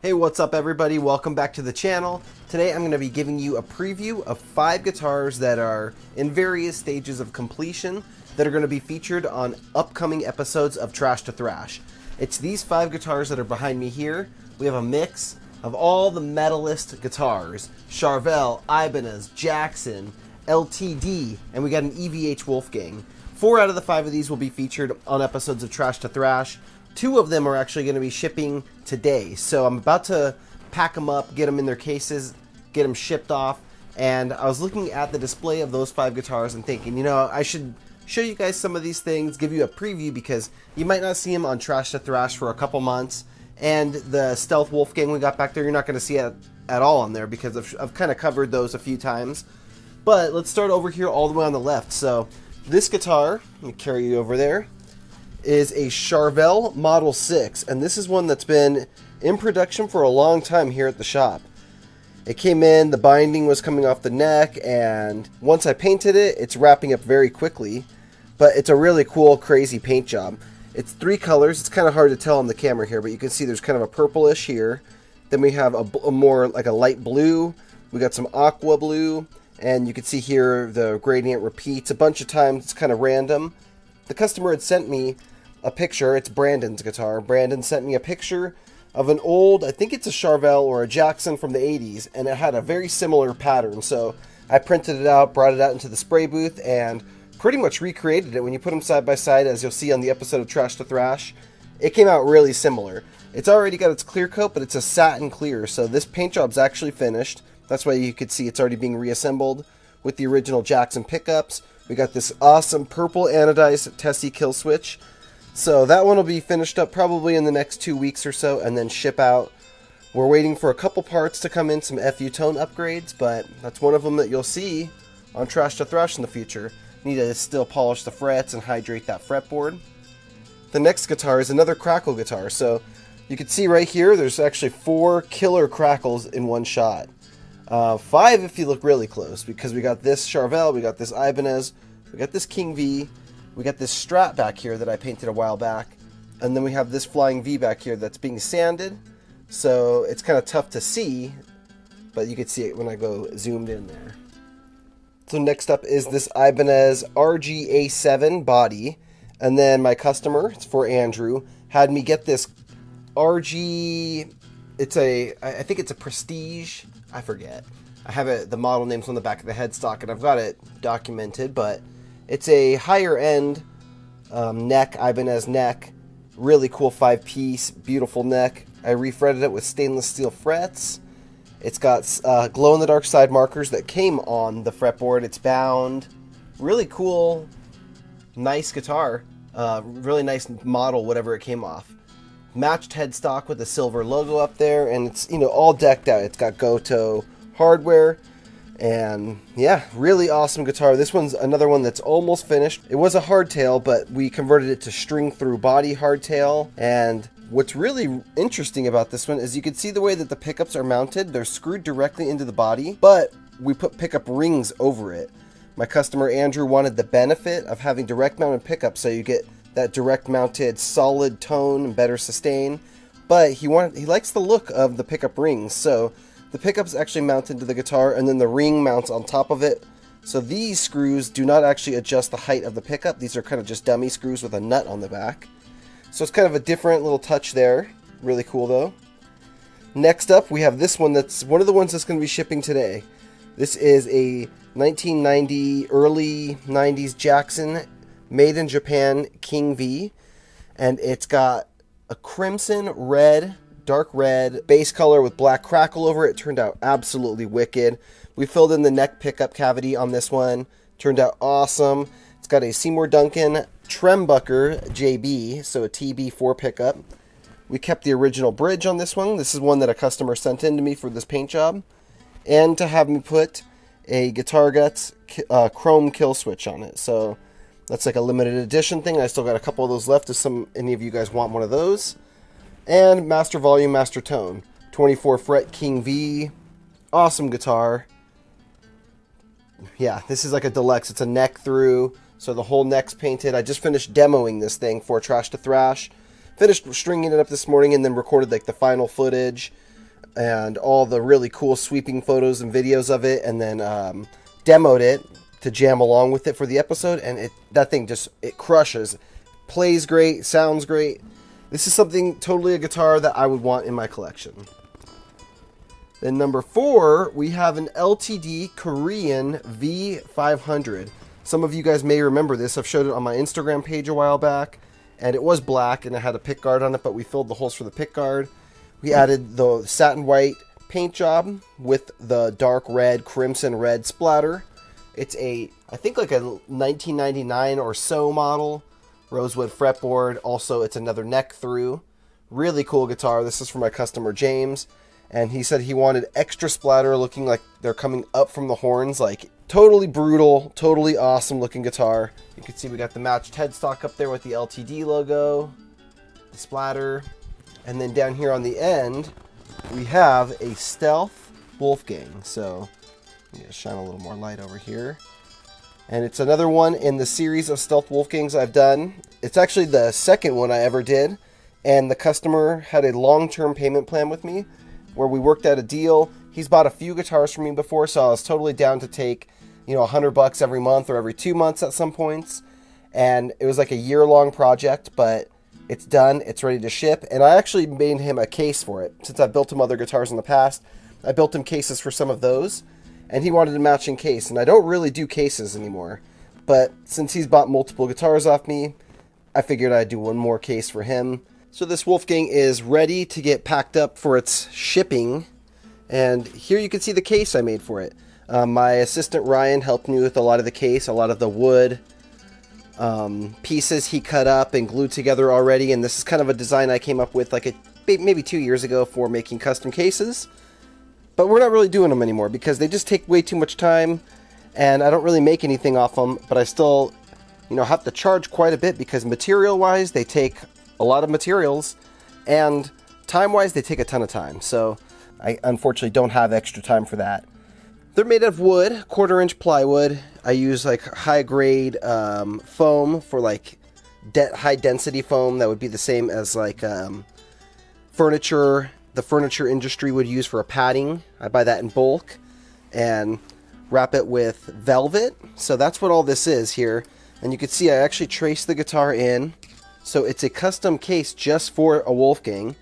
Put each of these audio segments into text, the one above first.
Hey, what's up everybody? Welcome back to the channel. Today I'm going to be giving you a preview of 5 guitars that are in various stages of completion that are going to be featured on upcoming episodes of Trash to Thrash. It's these 5 guitars that are behind me here. We have a mix of all the metalist guitars: Charvel, Ibanez, Jackson, LTD, and we got an EVH Wolfgang. 4 out of the 5 of these will be featured on episodes of Trash to Thrash. 2 of them are actually going to be shipping today, so I'm about to pack them up, get them in their cases, get them shipped off. And I was looking at the display of those 5 guitars and thinking, you know, I should show you guys some of these things, give you a preview, because you might not see them on Trash to Thrash for a couple months. And the Stealth Wolfgang we got back there, you're not going to see it at all on there because I've kind of covered those a few times. But let's start over here all the way on the left. So this guitar, let me carry you over there, is a Charvel Model 6, and this is one that's been in production for a long time here at the shop. It came in, the binding was coming off the neck, and once I painted it, it's wrapping up very quickly, but it's a really cool, crazy paint job. It's 3 colors. It's kind of hard to tell on the camera here, but you can see there's kind of a purplish here. Then we have a more like a light blue. We got some aqua blue, and you can see here the gradient repeats a bunch of times. It's kind of random. The customer had sent me a picture. It's Brandon's guitar. Brandon sent me a picture of an old, I think it's a Charvel or a Jackson from the 80s, and it had a very similar pattern. So I printed it out, brought it out into the spray booth, and pretty much recreated it. When you put them side by side, as you'll see on the episode of Trash to Thrash, it came out really similar. It's already got its clear coat, but it's a satin clear, so this paint job's actually finished. That's why you could see it's already being reassembled with the original Jackson pickups. We got this awesome purple anodized Tessie kill switch. So that one will be finished up probably in the next 2 weeks or so and then ship out. We're waiting for a couple parts to come in, some FU tone upgrades, but that's one of them that you'll see on Trash to Thrash in the future. Need to still polish the frets and hydrate that fretboard. The next guitar is another crackle guitar. So you can see right here there's actually 4 killer crackles in one shot. 5 if you look really close, because we got this Charvel, we got this Ibanez, we got this King V, we got this Strat back here that I painted a while back, and then we have this Flying V back here that's being sanded, so it's kind of tough to see, but you can see it when I go zoomed in there. So next up is this Ibanez RG7 body, and then my customer, it's for Andrew, had me get this RG, I think it's a Prestige, I forget. I have it, the model name's on the back of the headstock, and I've got it documented, but it's a higher end neck, Ibanez neck. Really cool 5-piece, beautiful neck. I refretted it with stainless steel frets. It's got glow-in-the-dark side markers that came on the fretboard. It's bound. Really cool, nice guitar. Really nice model, whatever it came off. Matched headstock with a silver logo up there, and it's, you know, all decked out. It's got Goto hardware, and yeah, really awesome guitar. This one's another one that's almost finished. It was a hardtail, but we converted it to string through body hardtail. And what's really interesting about this one is you can see the way that the pickups are mounted. They're screwed directly into the body, but we put pickup rings over it. My customer Andrew wanted the benefit of having direct mounted pickups, so you get that direct mounted solid tone and better sustain, but he likes the look of the pickup rings. So the pickup's actually mounted to the guitar, and then the ring mounts on top of it. So these screws do not actually adjust the height of the pickup. These are kind of just dummy screws with a nut on the back. So it's kind of a different little touch there. Really cool though. Next up, we have this one that's one of the ones that's going to be shipping today. This is a 1990, early 90s Jackson, made in Japan King V, and it's got a crimson red, dark red base color with black crackle over it. Turned out absolutely wicked. We filled in the neck pickup cavity on this one. Turned out awesome. It's got a Seymour Duncan Trembucker JB, so a TB4 pickup. We kept the original bridge on this one. This is one that a customer sent in to me for this paint job, and to have me put a GuitarGuts chrome kill switch on it. So that's like a limited edition thing. I still got a couple of those left if any of you guys want one of those. And Master Volume, Master Tone. 24 fret King V. Awesome guitar. Yeah, this is like a deluxe. It's a neck through, so the whole neck's painted. I just finished demoing this thing for Trash to Thrash. Finished stringing it up this morning and then recorded like the final footage. and all the really cool sweeping photos and videos of it, and then demoed it to jam along with it for the episode, and that thing just, it crushes. Plays great, sounds great. This is something, totally a guitar that I would want in my collection. Then number 4, we have an LTD Korean V500. Some of you guys may remember this. I've showed it on my Instagram page a while back, and it was black and it had a pick guard on it, but we filled the holes for the pick guard. We added the satin white paint job with the dark red, crimson red splatter. It's I think like a 1999 or so model. Rosewood fretboard. Also, it's another neck through. Really cool guitar. This is for my customer James, and he said he wanted extra splatter, looking like they're coming up from the horns. Like, totally brutal, totally awesome looking guitar. You can see we got the matched headstock up there with the LTD logo, the splatter, and then down here on the end we have a Stealth Wolfgang. So I'm going to shine a little more light over here. And it's another one in the series of Stealth Wolfgangs I've done. It's actually the second one I ever did, and the customer had a long-term payment plan with me where we worked out a deal. He's bought a few guitars from me before, so I was totally down to take, you know, $100 every month or every 2 months at some points. And it was like a year-long project, but it's done, it's ready to ship, and I actually made him a case for it. Since I built him other guitars in the past, I built him cases for some of those, and he wanted a matching case, and I don't really do cases anymore. But since he's bought multiple guitars off me, I figured I'd do one more case for him. So this Wolfgang is ready to get packed up for its shipping, and here you can see the case I made for it. My assistant Ryan helped me with a lot of the case, a lot of the wood pieces he cut up and glued together already, and this is kind of a design I came up with like maybe 2 years ago for making custom cases. But we're not really doing them anymore because they just take way too much time, and I don't really make anything off them, but I still, you know, have to charge quite a bit because material-wise, they take a lot of materials, and time-wise, they take a ton of time. So I unfortunately don't have extra time for that. They're made of wood, 1/4-inch plywood. I use like high-grade foam for like high-density foam that would be the same as like furniture. The furniture industry would use for a padding. I buy that in bulk and wrap it with velvet. So that's what all this is here. And you can see I actually traced the guitar in. So it's a custom case just for a Wolfgang.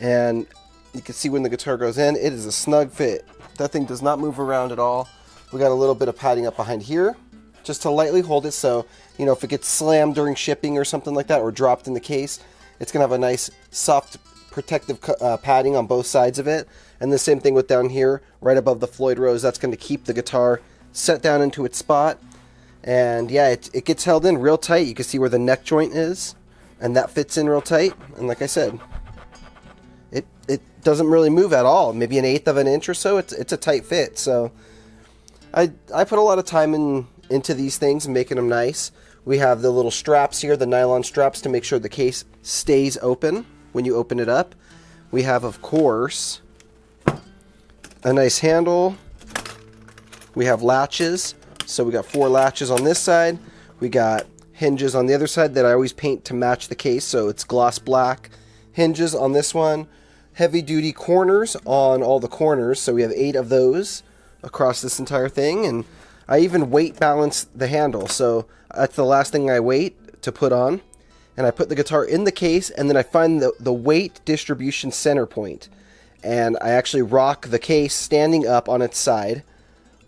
And you can see when the guitar goes in, it is a snug fit. That thing does not move around at all. We got a little bit of padding up behind here just to lightly hold it, so, you know, if it gets slammed during shipping or something like that, or dropped in the case, it's going to have a nice soft protective padding on both sides of it. And the same thing with down here, right above the Floyd Rose. That's going to keep the guitar set down into its spot. And yeah, it gets held in real tight. You can see where the neck joint is, and that fits in real tight. And like I said, it doesn't really move at all. Maybe 1/8 of an inch or so. It's a tight fit. So I put a lot of time into these things and making them nice. We have the little straps here, the nylon straps, to make sure the case stays open when you open it up. We have, of course, a nice handle. We have latches. So we got 4 latches on this side. We got hinges on the other side that I always paint to match the case, so it's gloss black. Hinges on this one. Heavy duty corners on all the corners, so we have 8 of those across this entire thing. And I even weight balance the handle, so that's the last thing I weight to put on. And I put the guitar in the case, and then I find the weight distribution center point. And I actually rock the case standing up on its side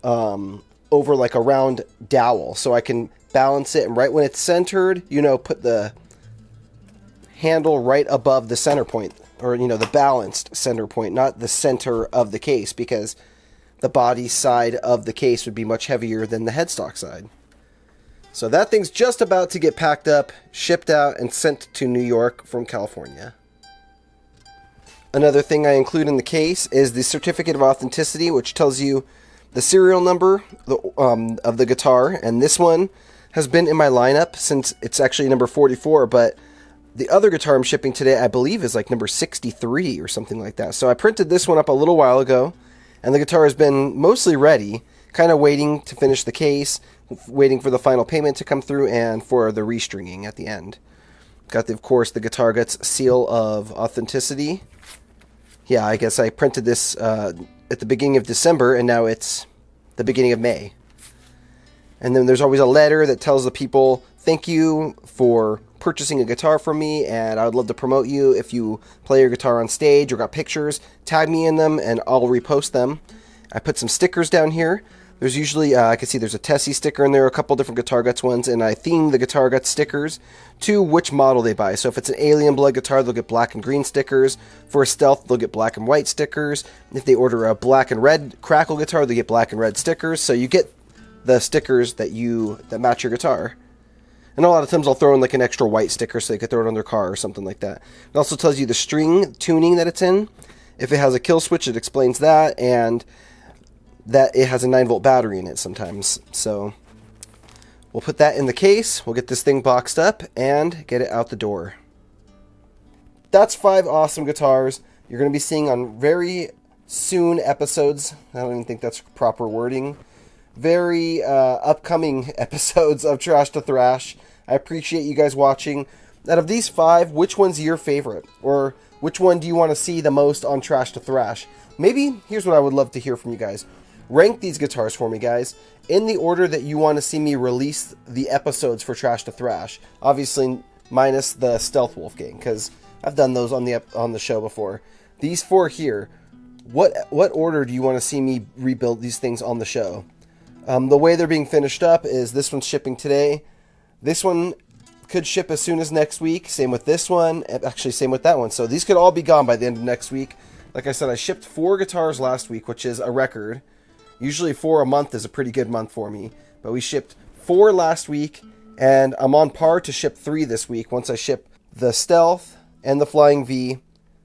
over like a round dowel, so I can balance it, and right when it's centered, you know, put the handle right above the center point, or, you know, the balanced center point, not the center of the case, because the body side of the case would be much heavier than the headstock side. So that thing's just about to get packed up, shipped out, and sent to New York from California. Another thing I include in the case is the certificate of authenticity, which tells you the serial number of the guitar. And this one has been in my lineup since it's actually number 44, but the other guitar I'm shipping today, I believe, is like number 63 or something like that. So I printed this one up a little while ago, and the guitar has been mostly ready, kind of waiting to finish the case, waiting for the final payment to come through, and for the restringing at the end. Got, of course, the GuitarGuts seal of authenticity yeah, I guess I printed this at the beginning of December, and now it's the beginning of May. And then there's always a letter that tells the people, thank you for purchasing a guitar from me, and I would love to promote you. If you play your guitar on stage or got pictures, tag me in them and I'll repost them. I put some stickers down here. There's usually, I can see there's a Tessie sticker in there, a couple different GuitarGuts ones, and I theme the GuitarGuts stickers to which model they buy. So if it's an Alien Blood guitar, they'll get black and green stickers. For a Stealth, they'll get black and white stickers. If they order a black and red Crackle guitar, they get black and red stickers. So you get the stickers that match your guitar. And a lot of times I'll throw in like an extra white sticker so they could throw it on their car or something like that. It also tells you the string tuning that it's in. If it has a kill switch, it explains that, and that it has a 9-volt battery in it sometimes. So we'll put that in the case, we'll get this thing boxed up, and get it out the door. That's 5 awesome guitars you're going to be seeing on very soon episodes. I don't even think that's proper wording. Very upcoming episodes of Trash to Thrash. I appreciate you guys watching. Out of these 5, which one's your favorite? Or which one do you want to see the most on Trash to Thrash? Maybe, here's what I would love to hear from you guys. Rank these guitars for me, guys, in the order that you want to see me release the episodes for Trash to Thrash. Obviously, minus the Stealth Wolfgang, because I've done those on the show before. These 4 here, what order do you want to see me rebuild these things on the show? The way they're being finished up is this one's shipping today. This one could ship as soon as next week. Same with this one. Actually, same with that one. So these could all be gone by the end of next week. Like I said, I shipped 4 guitars last week, which is a record. Usually 4 a month is a pretty good month for me. But we shipped 4 last week, and I'm on par to ship 3 this week once I ship the Stealth and the Flying V.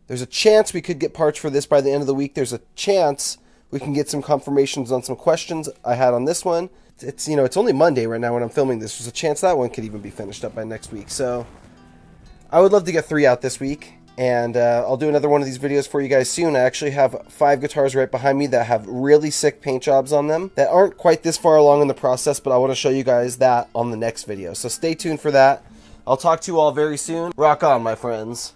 There's a chance we could get parts for this by the end of the week. There's a chance we can get some confirmations on some questions I had on this one. It's, it's only Monday right now when I'm filming this. There's a chance that one could even be finished up by next week. So I would love to get 3 out this week. And I'll do another one of these videos for you guys soon. I actually have 5 guitars right behind me that have really sick paint jobs on them that aren't quite this far along in the process, but I want to show you guys that on the next video. So stay tuned for that. I'll talk to you all very soon. Rock on, my friends.